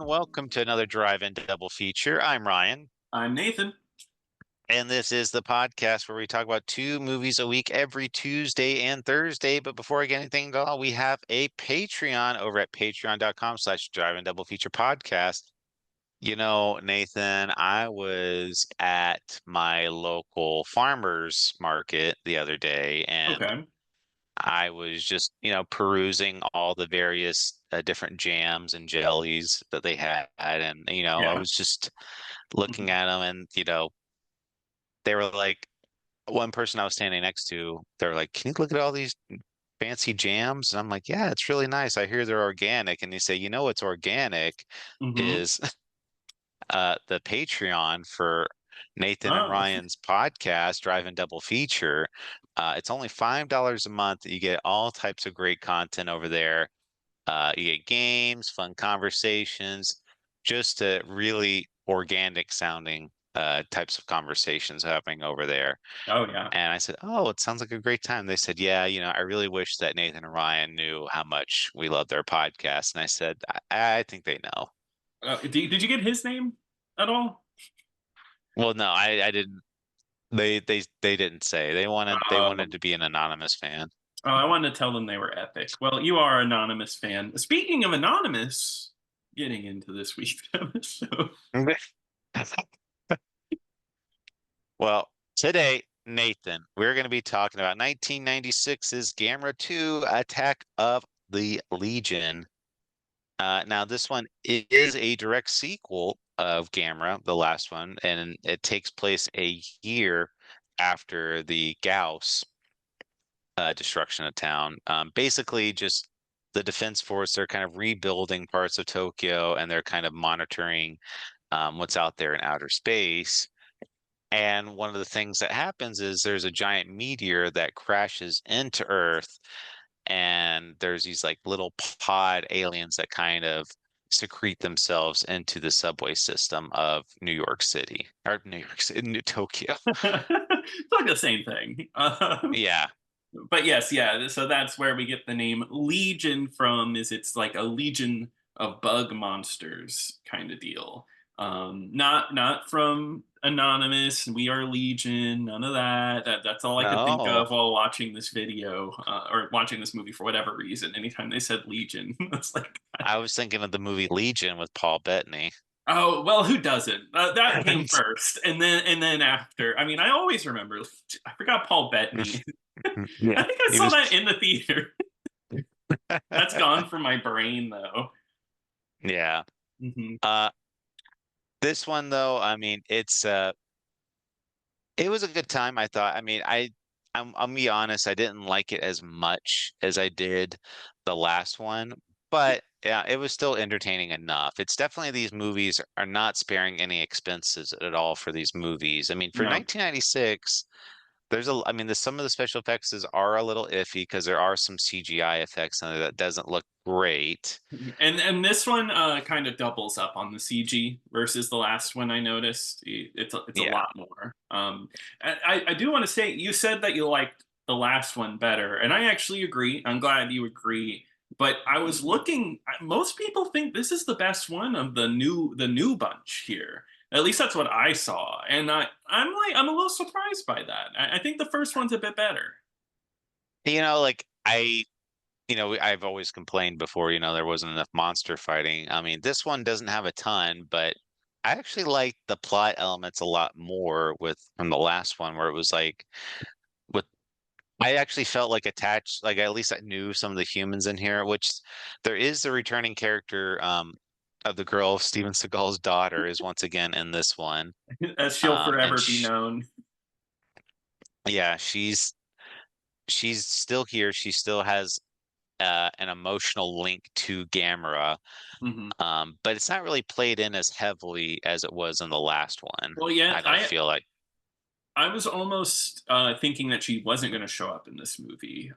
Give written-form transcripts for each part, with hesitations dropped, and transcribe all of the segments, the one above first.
and welcome to another Drive-In Double Feature. I'm Ryan, I'm Nathan. and this is the podcast where we talk about two movies a week every Tuesday and Thursday. But before I get anything going, we have a Patreon over at patreon.com/Drive-In Double Feature Podcast. You know, Nathan, I was at my local farmers market the other day, and Okay. I was just, perusing all the various different jams and jellies that they had. And, I Yeah. was just looking Mhm. at them and, they were like, one person I was standing next to, they were like, can you look at all these fancy jams? And I'm like, yeah, it's really nice. I hear they're organic. And you say, what's organic Mhm. is the Patreon for Nathan and Oh. Ryan's podcast, Drive and Double Feature. It's only $5 a month. You get all types of great content over there. You get games, fun conversations, just a really organic sounding types of conversations happening over there. Oh yeah. And I said, "Oh, it sounds like a great time." They said, "Yeah, I really wish that Nathan and Ryan knew how much we love their podcast." And I said, I think they know." Did you get his name at all? Well, no, I didn't. They didn't say. They wanted Um, to be an anonymous fan. I wanted to tell them they were epic. Well, you are an anonymous fan. Speaking of anonymous, getting into this week's episode. Well, today, Nathan, we're going to be talking about 1996's Gamera 2 Attack of the Legion. Now, this one is a direct sequel of Gamera, the last one, and it takes place a year after the Gauss destruction of town. Basically, just the Defense Force, they're kind of rebuilding parts of Tokyo and they're kind of monitoring what's out there in outer space. And one of the things that happens is there's a giant meteor that crashes into Earth, and there's these like little pod aliens that kind of secrete themselves into the subway system of New York City or New York City, New Tokyo. It's like the same thing. Yeah. But yes, yeah. So that's where we get the name Legion from. Is it's like a legion of bug monsters kind of deal. Not from Anonymous. We are Legion. None of that. That's all I could think No, of while watching this video or watching this movie for whatever reason. Anytime they said Legion, it's like, I was thinking of the movie Legion with Paul Bettany. oh well, who doesn't? That came first, and then after. I mean, I always remember. I forgot Paul Bettany. I Yeah, think I he saw was. that in the theater. That's gone from my brain though. Yeah. Hmm. Uh, this one though, I mean, it was a good time, I thought. I mean, I'll be honest, I didn't like it as much as I did the last one, but yeah, it was still entertaining enough. It's definitely these movies are not sparing any expenses at all for these movies. I mean, for No, 1996, I mean, some of the special effects are a little iffy because there are some CGI effects in there that doesn't look great. and this one kind of doubles up on the CG versus the last one. I noticed it's a Yeah. lot more. I do want to say you said that you liked the last one better, and I actually agree. I'm glad you agree. But I was looking. Most people think this is the best one of the new bunch here. At least that's what I saw, and I'm a little surprised by that. I think the first one's a bit better. Like I've always complained before, there wasn't enough monster fighting. I mean, this one doesn't have a ton, but I actually like the plot elements a lot more with from the last one where it was like with I actually felt like attached, like at least I knew some of the humans in here, which there is the returning character of the girl, Steven Seagal's daughter, is once again in this one. As she'll And forever be sh known. Yeah, she's still here. She still has an emotional link to Gamera. Hmm. But it's not really played in as heavily as it was in the last one. Well, yeah, I don't I feel like. I was almost thinking that she wasn't going to show up in this movie.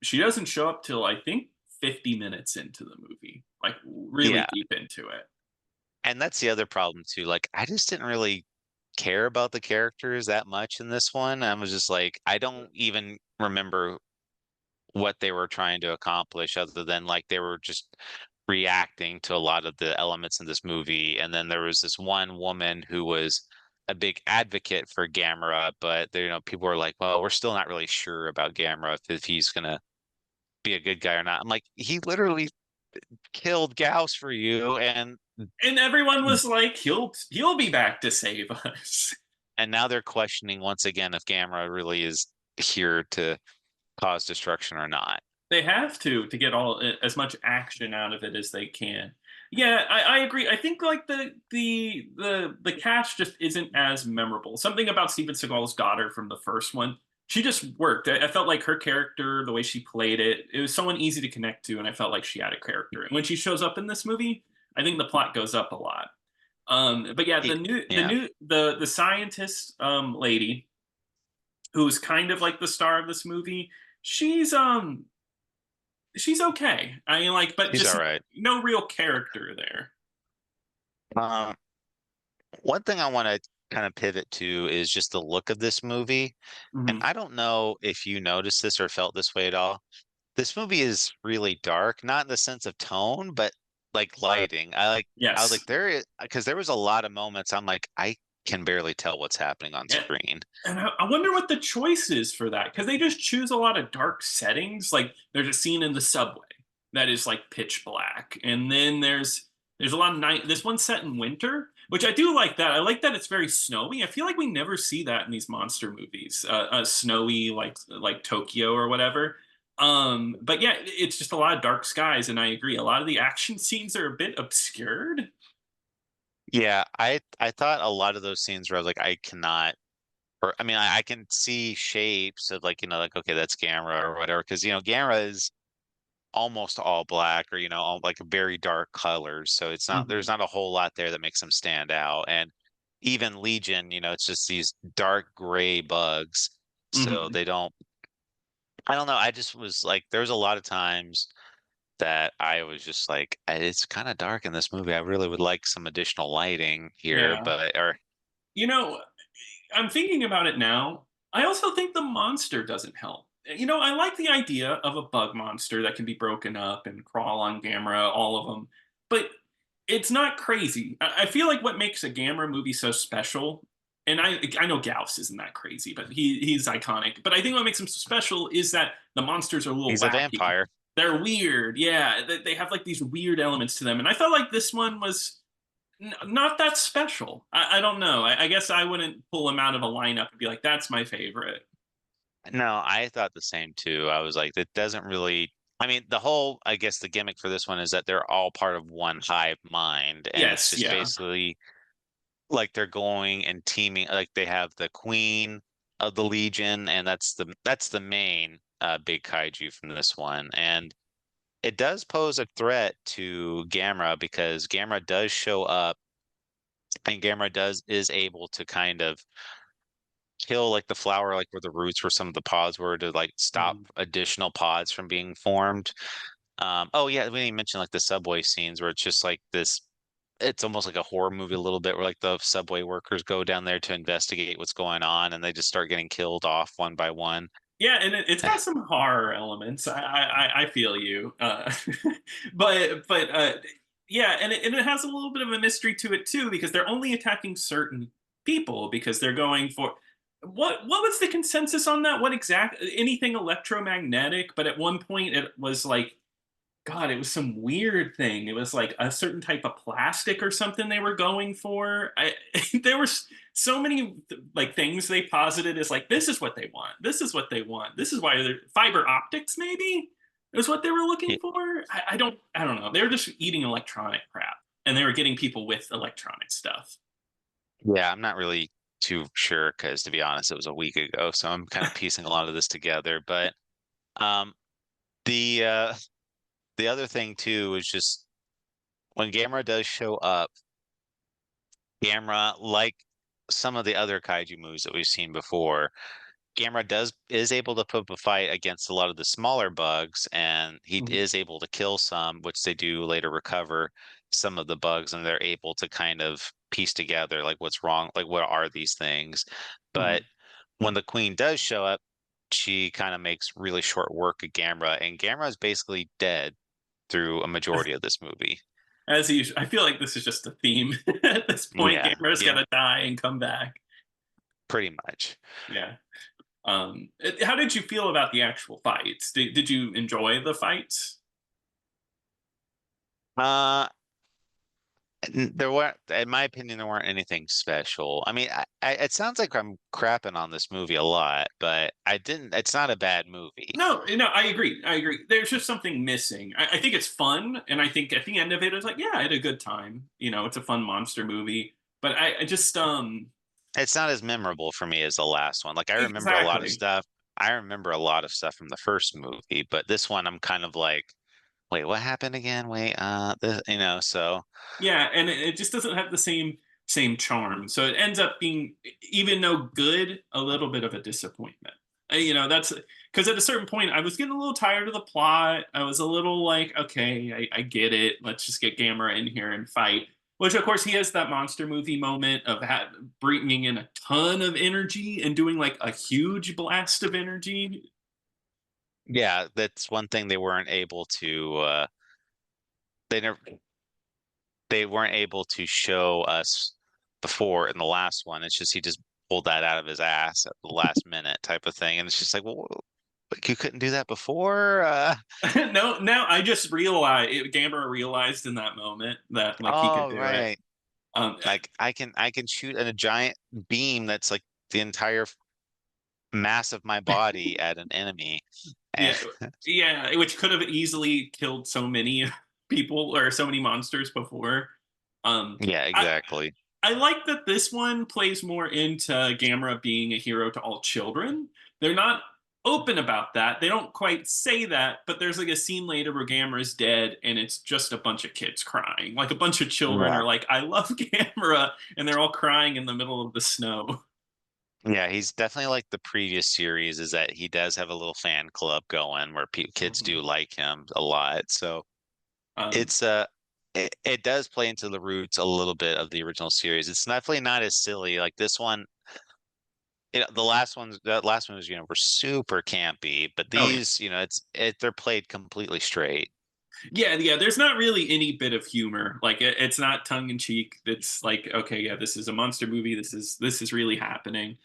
She doesn't show up till I think 50 minutes into the movie, like really Yeah, deep into it. and that's the other problem too. Like, I just didn't really care about the characters that much in this one. I was just like, I don't even remember what they were trying to accomplish other than like they were just reacting to a lot of the elements in this movie. And then there was this one woman who was a big advocate for Gamera, but there, people were like, well, we're still not really sure about Gamera if he's gonna be a good guy or not. I'm like, he literally killed Gauss for you, And everyone was like, he'll be back to save us. and now they're questioning once again if Gamera really is here to cause destruction or not. They have to get all as much action out of it as they can. Yeah, I agree. I think like the cast just isn't as memorable. Something about Steven Seagal's daughter from the first one, she just worked. I felt like her character, the way she played it, it was someone easy to connect to, and I felt like she had a character. And when she shows up in this movie, I think the plot goes up a lot. But yeah, Yeah, the scientist lady who's kind of like the star of this movie, she's she's okay. I mean, like, but he's all just right. no real character there. Um, One thing I want to kind of pivot to is just the look of this movie. And Hmm. I don't know if you noticed this or felt this way at all. This movie is really dark, not in the sense of tone, but like lighting. I was Yes. like, because there was a lot of moments I'm like, I can barely tell what's happening on Yeah. screen. And I wonder what the choice is for that because they just choose a lot of dark settings. Like there's a scene in the subway that is like pitch black, and then there's a lot of night. This one's set in winter, which I do like that. I like that it's very snowy. I feel like we never see that in these monster movies, snowy like Tokyo or whatever. But yeah, it's just a lot of dark skies, and I agree. A lot of the action scenes are a bit obscured. Yeah, I thought a lot of those scenes where I was like, I cannot, or I mean, I can see shapes of like, like, okay, that's Gamera or whatever, because Gamera is almost all black or all like very dark colors, so it's not there's Mhm. not a whole lot there that makes them stand out. And even Legion, it's just these dark gray bugs, so Mhm. they don't. I don't know. I just was like, there's a lot of times that I was just like, it's kind of dark in this movie. I really would like some additional lighting here, Yeah. but or You know, I'm thinking about it now. I also think the monster doesn't help. I like the idea of a bug monster that can be broken up and crawl on Gamera, all of them, but it's not crazy. I feel like what makes a Gamera movie so special, and I know Gauss isn't that crazy, but he's iconic. But I think what makes him so special is that the monsters are a little he's a wacky. vampire. They're weird, yeah. They have like these weird elements to them, and I felt like this one was not that special. I don't know. I guess I wouldn't pull him out of a lineup and be like, "That's my favorite." No, I thought the same too. I was like, that doesn't really. I mean, I guess the gimmick for this one is that they're all part of one hive mind, and it's Yes, just yeah. basically like they're going and teaming. Like they have the queen of the Legion, and that's the main big kaiju from this one, and it does pose a threat to Gamera because Gamera does show up, and Gamera is able to kind of kill like the flower, like where the roots where some of the pods were, to like stop Mhm. additional pods from being formed. Oh yeah, we didn't mention like the subway scenes where it's just like this. It's almost like a horror movie a little bit, where like the subway workers go down there to investigate what's going on, and they just start getting killed off one by one. Yeah, and it's got some horror elements. I feel you, but yeah, and it has a little bit of a mystery to it too because they're only attacking certain people because they're going for what was the consensus on that? What exact anything electromagnetic? But at one point it was like God, it was some weird thing. It was like a certain type of plastic or something they were going for. There were so many like things they posited as like this is what they want. This is what they want. This is why they're fiber optics maybe is what they were looking Y- for. I don't know. They were just eating electronic crap and they were getting people with electronic stuff. Yeah, I'm not really too sure because to be honest, it was a week ago, so I'm kind of piecing a lot of this together. But um, the uh, the other thing too is just when Gamera does show up, Gamera, like some of the other kaiju movies that we've seen before, Gamera is able to put up a fight against a lot of the smaller bugs, and he Mhm. is able to kill some, which they do later recover some of the bugs, and they're able to kind of piece together like what's wrong, like what are these things. But Mhm. when the queen does show up, she kind of makes really short work of Gamera, and Gamera is basically dead through a majority of this movie. As usual, I feel like this is just a theme at this point. Yeah, Gamera's yeah, gonna die and come back. pretty much. Yeah. How did you feel about the actual fights? Did you enjoy the fights? Uh, there weren't, in my opinion, there weren't anything special. I mean, it sounds like I'm crapping on this movie a lot, but I didn't. It's not a bad movie. No, no, I agree. I agree. There's just something missing. I think it's fun, and I think at the end of it, I was like, yeah, I had a good time. It's a fun monster movie. But I just It's not as memorable for me as the last one. Like I remember a lot of exactly. stuff. I remember a lot of stuff from the first movie, but this one I'm kind of like, wait, what happened again? Wait, so Yeah, and it just doesn't have the same charm. So it ends up being, even though good, a little bit of a disappointment. That's because at a certain point I was getting a little tired of the plot. I was a little like, okay, I get it. Let's just get Gamera in here and fight. Which of course he has that monster movie moment of bringing in a ton of energy and doing like a huge blast of energy. yeah, that's one thing they weren't able to. They never they weren't able to show us before in the last one. It's just he just pulled that out of his ass at the last minute type of thing, and it's just well, like you couldn't do that before. No, now I just realized Gamera realized in that moment that like he could Oh do it. right, Um, like I can shoot a giant beam that's like the entire mass of my body at an enemy, and Yeah, yeah, which could have easily killed so many people or so many monsters before. Um, yeah, I exactly. I like that this one plays more into Gamera being a hero to all children. They're not open about that. They don't quite say that, but there's like a scene later where Gamera's dead and it's just a bunch of kids crying. Like a bunch of children Yeah. are like, "I love Gamera," and they're all crying in the middle of the snow. Yeah, he's definitely like the previous series is that he does have a little fan club going where pe kids do Mhm. like him a lot. So Um, it's it does play into the roots a little bit of the original series. It's definitely not as silly like this one. The last one was were super campy, but oh yeah. these they're played completely straight. Yeah, yeah. There's not really any bit of humor. Like it's not tongue in cheek. It's like, okay, yeah, this is a monster movie. This is really happening.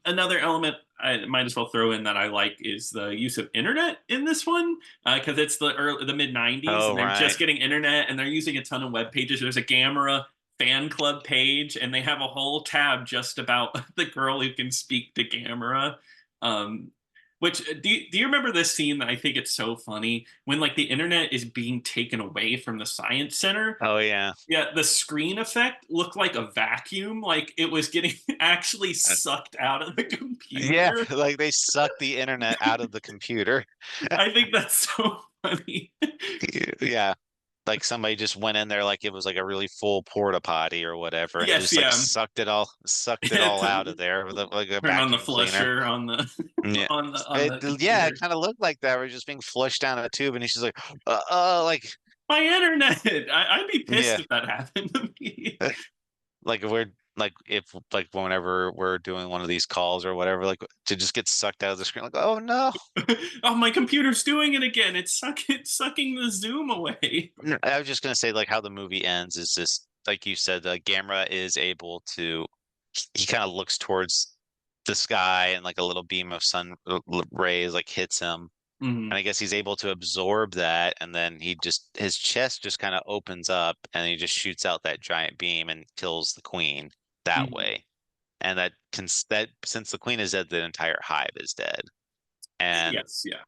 Another element I might as well throw in that I like is the use of internet in this one, because it's the mid '90s Oh and they're right. just getting internet and they're using a ton of web pages. There's a Gamera fan club page and they have a whole tab just about the girl who can speak to Gamera. Um, which do you remember this scene that I think it's so funny when like the internet is being taken away from the science center? Oh yeah. Yeah, the screen effect looked like a vacuum, like it was getting actually Uh, sucked out of the Yeah, computer. like they suck the internet out of the computer. I think that's so funny. Yeah. Like somebody just went in there like it was like a really full porta potty or whatever, and Yes, just like yeah. sucked it Yeah, all out of there with like a turn on the vacuum cleaner. flusher on the Yeah. on the Yeah, it computer. kind of looked like that. We're just being flushed down a tube, and he's just like, like, My internet. I'd be pissed yeah, if that happened to me. like if we're if like whenever we're doing one of these calls or whatever, like to just get sucked out of the screen, like, oh no. Oh, my computer's doing it again. It's sucking the zoom away. I was just gonna say like how the movie ends is just like you said, Gamera is able to he kind of looks towards the sky and like a little beam of sun rays like hits him. And Mhm. I guess he's able to absorb that, and then his chest just kind of opens up, and he just shoots out that giant beam and kills the queen that Mhm. way. And that since the queen is dead, the entire hive is dead. And Yes, yeah.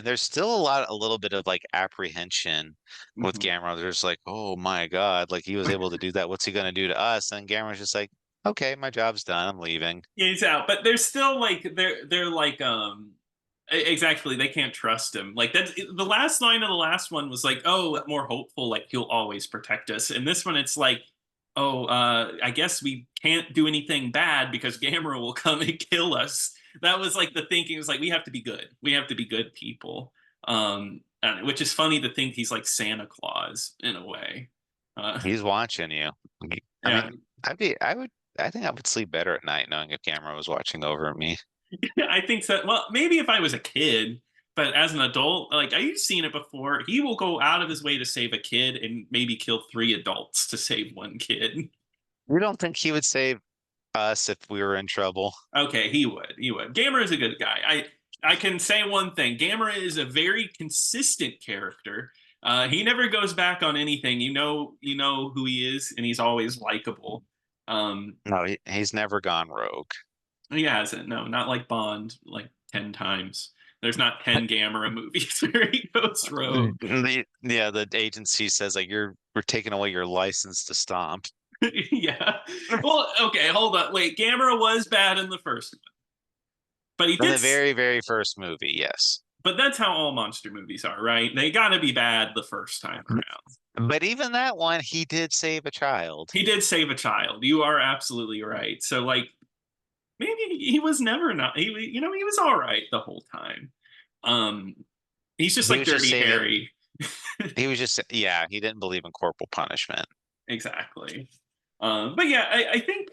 there's still a little bit of like apprehension with Mhm. Gamera. There's like, oh my God, like he was able to do that. What's he gonna do to us? And Gamera's just like, okay, my job's done. I'm leaving. He's out, but they're still like they're like exactly, they can't trust him. Like that's the last line of the last one was like, oh, more hopeful, like he'll always protect us. And this one it's like, oh, I guess we can't do anything bad because Gamera will come and kill us. That was like the thinking. It was like we have to be good. We have to be good people. And, which is funny to think he's like Santa Claus in a way. Uh, He's watching you. I yeah, mean, I think I would sleep better at night knowing a camera was watching over me. I think so. Well, maybe if I was a kid, But as an adult, like I've seen it before, he will go out of his way to save a kid and maybe kill three adults to save one kid. You don't think he would save us if we were in trouble? Okay, he would. He would. Gamera is a good guy. I can say one thing. Gamera is a very consistent character. He never goes back on anything. You know who he is, and he's always likable. No, he's never gone rogue. He hasn't. No, not like Bond, like 10 times. There's not 10 Gamera movies where he goes rogue. Yeah, the agency says like we're taking away your license to stomp. Yeah. Well, okay, hold on. Wait, Gamera was bad in the first one, but he In did. the very, very first movie, yes. But that's how all monster movies are, right? They got to be bad the first time around. But even that one, he did save a child. He did save a child. You are absolutely right. So, like, maybe he was never not. He was all right the whole time. Um, he's just He like was just Dirty saving. Harry. He was just, yeah, he didn't believe in corporal punishment. Exactly. But yeah, I think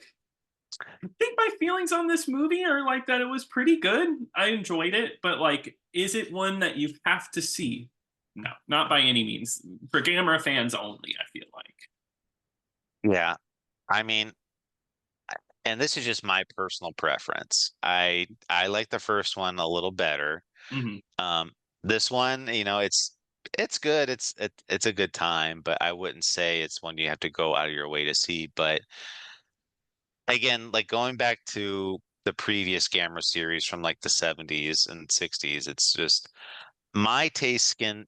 my feelings on this movie are like that it was pretty good. I enjoyed it, but like, is it one that you have to see? No, not by any means. For Gamera fans only, I feel like. Yeah. I mean, and this is just my personal preference. I like the first one a little better. Hmm. Um, this one, it's good. It's a good time, but I wouldn't say it's one you have to go out of your way to see. But again, like going back to the previous Gamera series from like the 70s and 60s, it's just my taste tend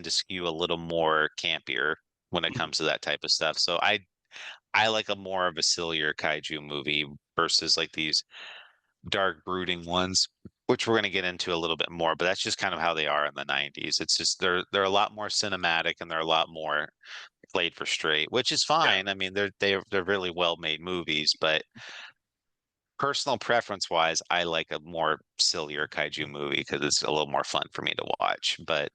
to skew a little more campier when it comes to that type of stuff. So I like a more of a sillier kaiju movie versus like these dark brooding ones, which we're going to get into a little bit more, but that's just kind of how they are in the 90s. It's just they're a lot more cinematic and they're a lot more played for straight, which is Yeah. fine. I mean, they're really well made movies, but personal preference wise, I like a more sillier kaiju movie because it's a little more fun for me to watch. But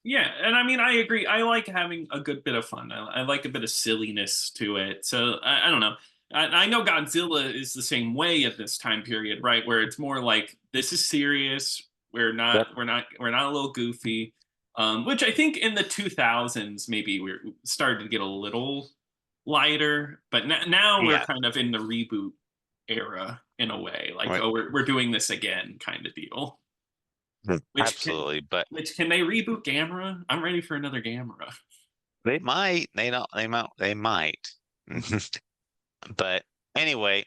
Yeah, and I mean, I agree. I like having a good bit of fun. I like a bit of silliness to it. So I don't know. I know Godzilla is the same way at this time period, right? Where it's more like this is serious. yep, We're not a little goofy. Which I think in the 2000s maybe we're started to get a little lighter, but now we're yeah, kind of in the reboot era in a way. Like, right, oh, we're doing this again, kind of deal. Which absolutely. But which can they reboot Gamera? I'm ready for another Gamera. they might, they might. But anyway,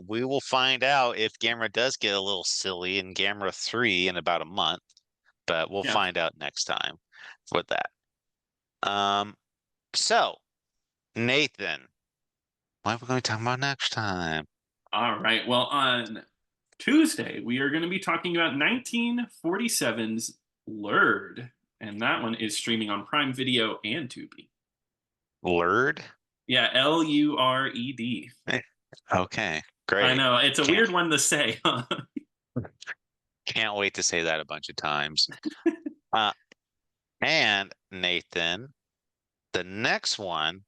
we will find out if Gamera does get a little silly in Gamera 3 in about a month, but we'll Yeah. find out next time with that. Um, so Nathan, what are we going to talk about next time? All right. Well, on Tuesday, we are going to be talking about 1947's Lured. And that one is streaming on Prime Video and Tubi. Lured? Yeah, Lured. Okay, I great. know. It's a Can't weird one to say, huh? can't wait to say that a bunch of times. Uh, and Nathan, the next one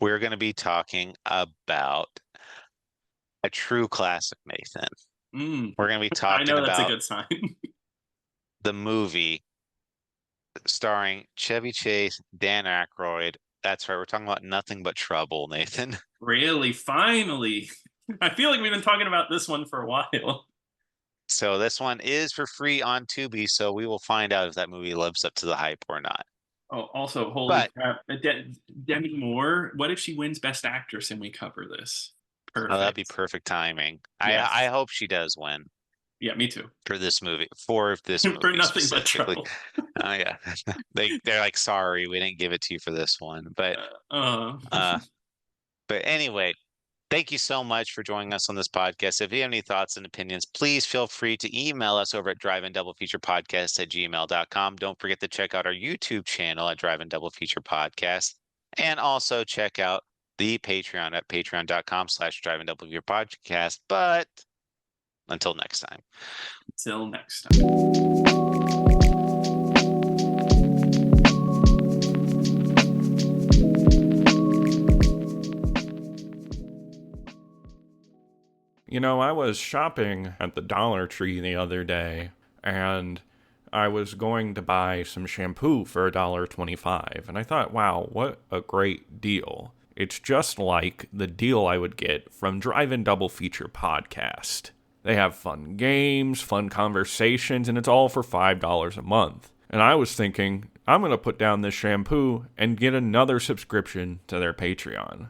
we're going to be talking about a true classic, Nathan. Mm, We're going to be I talking know that's a about good sign. the movie starring Chevy Chase, Dan Aykroyd. That's right. We're talking about Nothing But Trouble, Nathan. Really? Finally. I feel like we've been talking about this one for a while. So this one is for free on Tubi, so we will find out if that movie lives up to the hype or not. Oh, also, holy But crap. Demi Moore, what if she wins Best Actress and we cover this? that'd be Perfect. perfect timing. I Yes. hope she does win Yeah, me too. for this For movie nothing but specifically. trouble. Oh yeah. They're like, sorry, we didn't give it to you for this one. But Uh, uh, uh but anyway, thank you so much for joining us on this podcast. If you have any thoughts and opinions, please feel free to email us over at drivein-double-feature-podcast@gmail.com. Don't forget to check out our YouTube channel at Drive-In Double Feature Podcast. And also check out the Patreon at patreon.com/drive-in-double-feature-podcast. But until next time. Till next time. I was shopping at the Dollar Tree the other day, and I was going to buy some shampoo for $1.25, and I thought, wow, what a great deal. It's just like the deal I would get from Drive-In Double Feature Podcast. They have fun games, fun conversations, and it's all for $5 a month. And I was thinking, I'm going to put down this shampoo and get another subscription to their Patreon.